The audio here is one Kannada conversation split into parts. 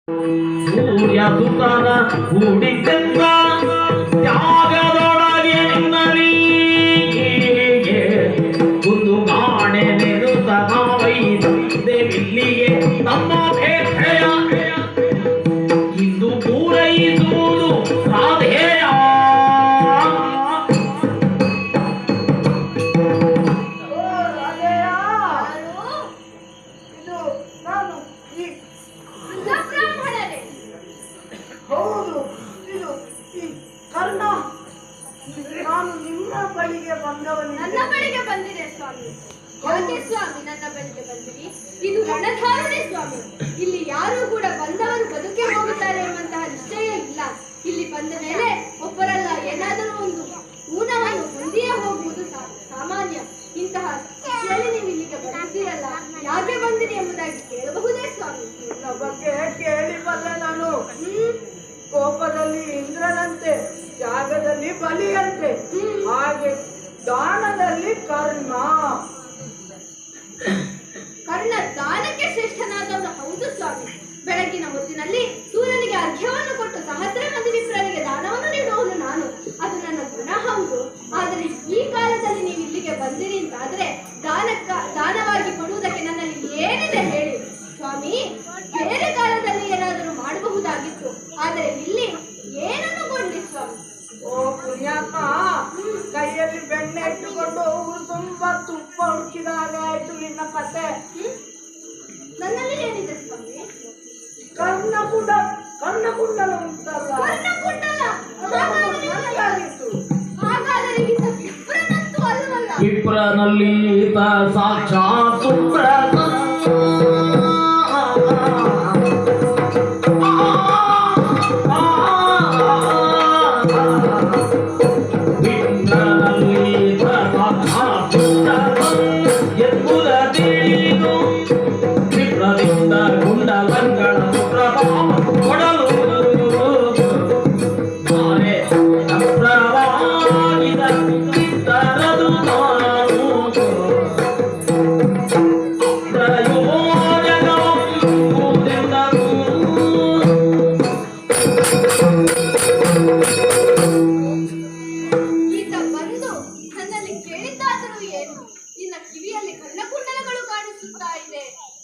ಸೂರ್ಯ ಸುತನ ಹೂಡಿದ್ದೆಂದ ತ್ಯಾಗದೊಳಗೆ ನಿನ್ನಲಿಗೆ ಕುಂದು ಕಾಣೆ ನಿರುತ ನಾವೈದೆ ಇಲ್ಲಿಗೆ ನಮ್ಮ ಭೇಟೆಯ ಇಂದು ಪೂರೈಸುವುದು ರಾಧೆಯ ನನ್ನ ಬಳಿಗೆ ಬಂದಿದೆ ಸ್ವಾಮಿ. ಯಾಕೆ ಸ್ವಾಮಿ ನನ್ನ ಬಳಿಗೆ ಬಂದಿರಿ? ಇದು ರಣಧಾರಣೆ ಸ್ವಾಮಿ. ಇಲ್ಲಿ ಯಾರು ಕೂಡ ಬಂದವರು ಬದುಕಿ ಹೋಗುತ್ತಾರೆ ಎಂಬಂತಹ ನಿಶ್ಚಯ ಇಲ್ಲ. ಇಲ್ಲಿ ಬಂದ ಮೇಲೆ ಒಬ್ಬರಲ್ಲ ಏನಾದರೂ ಒಂದು ಊನವನ್ನು ಹೊಂದಿಯೇ ಹೋಗುವುದು ಸಾಮಾನ್ಯ. ಇಂತಹ ಸ್ಥಿತಿಯಲ್ಲಿ ನೀವು ಇಲ್ಲಿಗೆ ಬಂದಿರಲ್ಲ, ಯಾಕೆ ಬಂದಿರಿ ಎಂಬುದಾಗಿ ಕೇಳಬಹುದೇ ಸ್ವಾಮಿ? ನನ್ನ ಬಗ್ಗೆ ಕೇಳಿ ಬಂದೆ ನಾನು. ಕೋಪದಲ್ಲಿ ಇಂದ್ರನಂತೆ, ತ್ಯಾಗದಲ್ಲಿ ಬಲಿಯಂತೆ, ಹಾಗೆ ದಾನದಲ್ಲಿ ಕರ್ಣ. ಕರ್ಣ ದಾನಕ್ಕೆ ಶ್ರೇಷ್ಠನಾದವನು ಹೌದು ಸ್ವಾಮಿ. ಬೆಳಗಿನ ಹೊತ್ತಿನಲ್ಲಿ ಸೂರ್ಯನಿಗೆ ಅರ್ಘ್ಯವನ್ನು ಕೊಟ್ಟು ಸಹಸ್ರ ಮಂದಿ ವಿಪ್ರರಿಗೆ ದಾನವನ್ನು ನೀಡುವವನು ನಾನು. ಅದು ನನ್ನ ಗುಣ ಹೌದು. ಆದರೆ ಈ ಕಾಲದಲ್ಲಿ ನೀವು ಇಲ್ಲಿಗೆ ಬಂದಿರಿ ಅಂತಾದ್ರೆ ದಾನವಾಗಿ ಕೊಡುವುದಕ್ಕೆ ನನ್ನಲ್ಲಿ ಏನಿದೆ ಹೇಳಿ ಸ್ವಾಮಿ? ಬೇರೆ ಕಾಲದಲ್ಲಿ ಏನಾದರೂ ಮಾಡಬಹುದಾಗಿತ್ತು, ಆದರೆ ಇಲ್ಲಿ ಏನನ್ನು ಕೊಡ್ಲಿ ಸ್ವಾಮಿ? ಓ ಪುಣ್ಯಾತ್ಮ, ಕೈಯಲ್ಲಿ ಬೆಣ್ಣೆ ಇಟ್ಟುಕೊಂಡು ಊರು ತುಂಬಾ ತುಪ್ಪ ಹುಡುಕಿದಾಗ ಆಯ್ತು ನಿನ್ನ ಕತೆ. ನನ್ನಲ್ಲಿ ಏನಿದೆ ಸ್ವಾಮಿ? ಕರ್ಣಕುಂಡಲ ಉಂಟಲ್ಲ, ನನಗಾಗಿತ್ತು. ಹಾಗಾದರೆ ವಿಪ್ರನಂತೂ ಅಲ್ಲವಲ್ಲ? ವಿಪ್ರನಲ್ಲಿ ಸಾಕ್ಷಾತ್ ಸುಪ್ರತ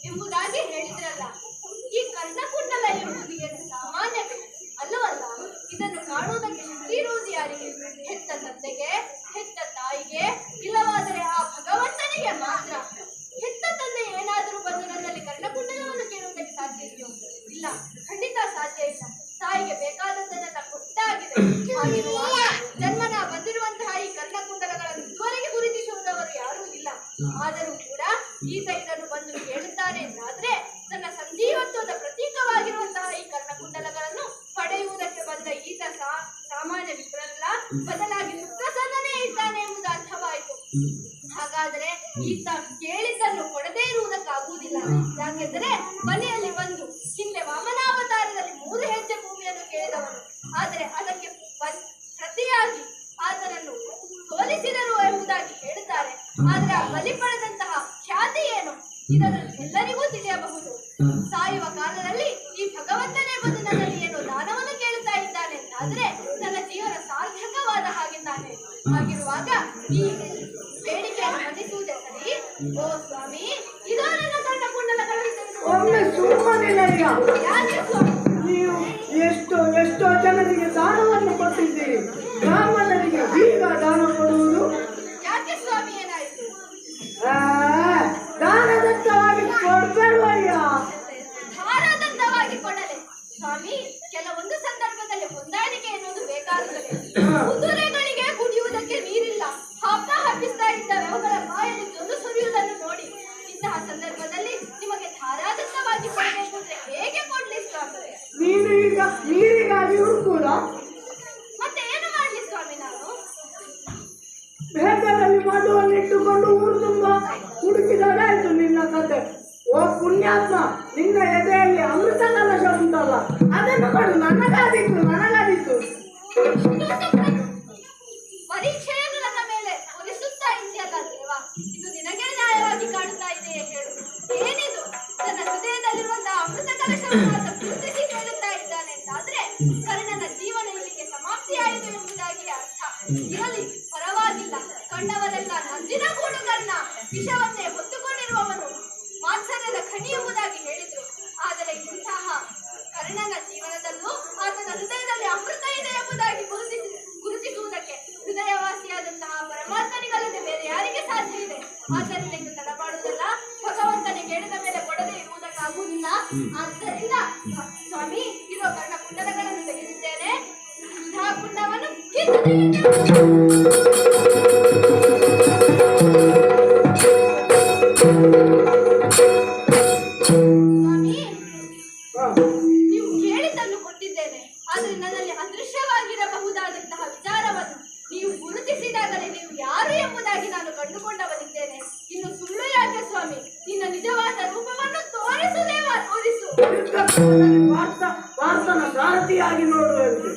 ಎಂಬುದಾಗಿ ಹೇಳಿದ್ರಲ್ಲ. ಈ ಕರ್ಣಕುಂಡಲ ಎಂಬುದು ಏನು ಸಾಮಾನ್ಯವೇ ಅಲ್ಲವಲ್ಲ? ಇದನ್ನು ಕಾಣುವುದಕ್ಕೆ ಶಕ್ತಿ ಇರುವುದು ಯಾರಿಗೆ? ಹೆತ್ತ ತಂದೆಗೆ, ಹೆತ್ತ ತಾಯಿಗೆ, ಇಲ್ಲವಾದರೆ ಆ ಭಗವಂತನಿಗೆ ಮಾತ್ರ. ಹೆತ್ತ ತಂದೆ ಏನಾದರೂ ಬಂದು ನನ್ನಲ್ಲಿ ಕರ್ಣಕುಂಡಲವನ್ನು ಕೇಳುವುದಕ್ಕೆ ಸಾಧ್ಯ ಇದೆಯೋ? ಇಲ್ಲ, ಖಂಡಿತ ಸಾಧ್ಯ ಇಲ್ಲ. ತಾಯಿಗೆ ಬೇಕಾದದ್ದನ್ನೆಲ್ಲ ಕೊಟ್ಟಾಗಿದೆ. ಹಾಗಿರುವಾಗ ಜನ್ಮನ ಬಂದಿರುವಂತಹ ಈ ಕರ್ಣಕುಂಡಲಗಳನ್ನು ಇದುವರೆಗೆ ಗುರುತಿಸುವುದವರು ಯಾರೂ ಇಲ್ಲ. ಆದರೂ ಕೂಡ ಈತ ಇದನ್ನು ಬಂದು ಕೇಳುತ್ತಾನೆ ಎಂದಾದ್ರೆ ತನ್ನ ಸಂಜೀವತ್ವದ ಪ್ರತೀಕವಾಗಿರುವಂತಹ ಈ ಕರ್ಣಕುಂಡಲಗಳನ್ನು ಪಡೆಯುವುದಕ್ಕೆ ಬಂದ ಈತ ಸಾಮಾನ್ಯ ವಿಪ್ರಲ್ಲ, ಬದಲಾಗಿ ಸುಪ್ರಸನ್ನನೇ ಇದ್ದಾನೆ ಎಂಬುದು ಅರ್ಥವಾಯಿತು. ಹಾಗಾದರೆ ಈತ ಕೇಳಿದ್ದನ್ನು ಕೊಡದೇ ಇರುವುದಕ್ಕಾಗುವುದಿಲ್ಲ. ಯಾಕೆಂದರೆ ಮನೆಯಲ್ಲಿ ಬಂದು ಹಿಂದೆ ವಾಮನಾವತಾರದಲ್ಲಿ 3 ಹೆಜ್ಜೆ ಭೂಮಿಯನ್ನು ಕೇಳಿದವನು. ಆದರೆ ಅದಕ್ಕೆ ಪ್ರತಿಯಾಗಿ ಆತನನ್ನು ಸೋಲಿಸಿದರು ಎಂಬುದಾಗಿ ಹೇಳುತ್ತಾರೆ. ಆದರೆ ಆ ಬಲಿ ಪಡೆದಂತಹ ಖ್ಯಾತಿ ಏನು ಇದನ್ನು ಎಲ್ಲರಿಗೂ ತಿಳಿಯಬಹುದು. ಸಾಯುವ ಕಾಲದಲ್ಲಿ ಈ ಭಗವಂತನೇ ಬಂದು ನನ್ನಲ್ಲಿ ಏನು ದಾನವನ್ನು ಕೇಳುತ್ತಾ ಇದ್ದಾನೆ ಎಂದಾದ್ರೆ ನನ್ನ ಜೀವನ ಸಾರ್ಥಕವಾದ ಹಾಗಿದ್ದಾನೆ. ಹಾಗಿರುವಾಗ ಈ ಬೇಡಿಕೆಯನ್ನು ಮನ್ನಿಸುವುದೇ ಸರಿ. ಓ ಸ್ವಾಮಿ, ಇದೋ ನನ್ನ ಒಮ್ಮೆ ಸುಮ್ಮನಿಲ್ಲ. ಯಾಕೆ ಸ್ವಾಮಿ? ನೀವು ಎಷ್ಟೋ ಜನರಿಗೆ ದಾನವನ್ನು ಕೊಟ್ಟಿದ್ದೀರಿ. ಬ್ರಾಹ್ಮಣರಿಗೆ ಈಗ ದಾನ ಕೊಡುವುದು ಯಾಕೆ ಸ್ವಾಮಿ? ಏನಾಯಿತು? ದಾನದತ್ತವಾಗಿ ಕೊಡ್ಬೇಡವಯ್ಯ. ಧಾರಾದತ್ತವಾಗಿ ಕೊಡಲೆ ಸ್ವಾಮಿ. ಕೆಲವೊಂದು ಸಂದರ್ಭದಲ್ಲಿ ಹೊಂದಾಣಿಕೆ ಎನ್ನುವುದು ಬೇಕಾಗುತ್ತದೆ. ಕುದುರೆಗಳಿಗೆ ಕುಡಿಯುವುದಕ್ಕೆ ನೀರಿಲ್ಲ, ಹಬ್ಬ ಹಬ್ಬಿಸ್ತಾ ಇದ್ದಾವೆ, ಅವುಗಳ ಬಾಯಲ್ಲಿ ಜೊಲ್ಲು ಸುರಿಯುವುದನ್ನು ನೋಡಿ ಇಂತಹ ಸಂದರ್ಭದಲ್ಲಿ ನಿಮಗೆ ಧಾರಾದತ್ತವಾಗಿ ಕೊಡಬೇಕು ಅಂದ್ರೆ ಹೇಗೆ ಕೊಡ್ಲಿ ಸ್ವಾಮಿ? ನೀನು ಈಗ ನೀರಿಗಾಗಿ ಹುಡುಕುವುದ? ಮತ್ತೆ ಏನು ಮಾಡ್ಲಿ ಸ್ವಾಮಿ? ನಾನು ಬೇಗದಲ್ಲಿ ಮಧುವನ್ನು ಇಟ್ಟುಕೊಂಡು ಊರು ತುಂಬಾ ಹುಡುಕಿದಾಗ ಆಯ್ತು ನಿನ್ನ ಕತೆ. ಓ ಪುಣ್ಯಾತ್ಮ, ನಿನ್ನ ಎದೆಯಲ್ಲಿ ಅಮೃತ ಕಲಶ ಉಂಟಲ್ಲ, ಅದನ್ನು ಕೊಡು. ನನಗಾದಿತ್ತು. ಪರೀಕ್ಷೆಯ ನನ್ನ ಮೇಲೆ ಹೊರಿಸುತ್ತಾ ಇದೆಯಲ್ಲ ದೇವ, ಇದು ನಿನಗೆ ನ್ಯಾಯವಾಗಿ ಕಾಣುತ್ತಾ ಇದೆಯೇ ಹೇಳು? ಏನಿದು? ನನ್ನ ಹೃದಯದಲ್ಲಿರುವಂತಹ ಅಮೃತ ಕಲಶವನ್ನು ಗುರುತಿಸಿ ಕರ್ಣನ ಜೀವನ ಇಲ್ಲಿಗೆ ಸಮಾಪ್ತಿಯಾಯಿತು ಎಂಬುದಾಗಿ ಅರ್ಥ. ಇರಲಿ, ಪರವಾಗಿಲ್ಲ. ಕಂಡವರೆಲ್ಲ ನಂದಿನ ಕೂಡು ಕರ್ಣ, ವಿಷವನ್ನೇ ಹೊತ್ತುಕೊಂಡಿರುವವನು, ಮಾತ್ಸರ್ಯದ ಖಣಿ ಎಂಬುದಾಗಿ ಹೇಳಿದ್ರು. ಆದರೆ ಇಂತಹ ಕರ್ಣನ ಜೀವನದಲ್ಲೂ ಆತನ ಹೃದಯದಲ್ಲಿ ಅಮೃತ ಇದೆ ಎಂಬುದಾಗಿ ಗುರುತಿಸುವುದಕ್ಕೆ ಹೃದಯವಾಸಿಯಾದಂತಹ ಪರಮಾತ್ಮನಿಗಲ್ಲದೆ ಬೇರೆ ಯಾರಿಗೆ ಸಾಧ್ಯ ಇದೆ? ಆದ್ದರಿಂದ ಇದು ತಡಮಾಡುವುದಲ್ಲ. ಭಗವಂತನಿಗೆ ಹೇಳಿದ ಮೇಲೆ ಕೊಡದೆ ಇರುವುದಕ್ಕಾಗುವುದಿಲ್ಲ. ಆದ್ದರಿಂದ ಸ್ವಾಮಿ, ಇರುವ ಕರ್ಣ ಕುಂಡಲಗಳನ್ನು ತೆಗೆದಿದ್ದೇನೆ. ಸುಧಾ ಕುಂಡವನ್ನು ಸ್ವಾಮಿ, ನೀವು ಕೇಳಿದ್ದನ್ನು ಕೊಟ್ಟಿದ್ದೇನೆ. ಆದರೆ ನನ್ನಲ್ಲಿ ಅದೃಶ್ಯವಾಗಿರಬಹುದಾದಂತಹ ವಿಚಾರವನ್ನು ನೀವು ಗುರುತಿಸಿದಾಗಲೇ ನೀವು ಯಾರು ಎಂಬುದಾಗಿ ನಾನು ಕಂಡುಕೊಂಡವನಿದ್ದೇನೆ. ಇನ್ನು ಸುಳ್ಳು ಯಾಕೆ ಸ್ವಾಮಿ? ನಿನ್ನ ನಿಜವಾದ ರೂಪವನ್ನು ತೋರಿಸು ದೇವ, ತೋರಿಸು. ಪಾರ್ಥನ ಸಾರಥಿಯಾಗಿ ನೋಡುವಂತೆ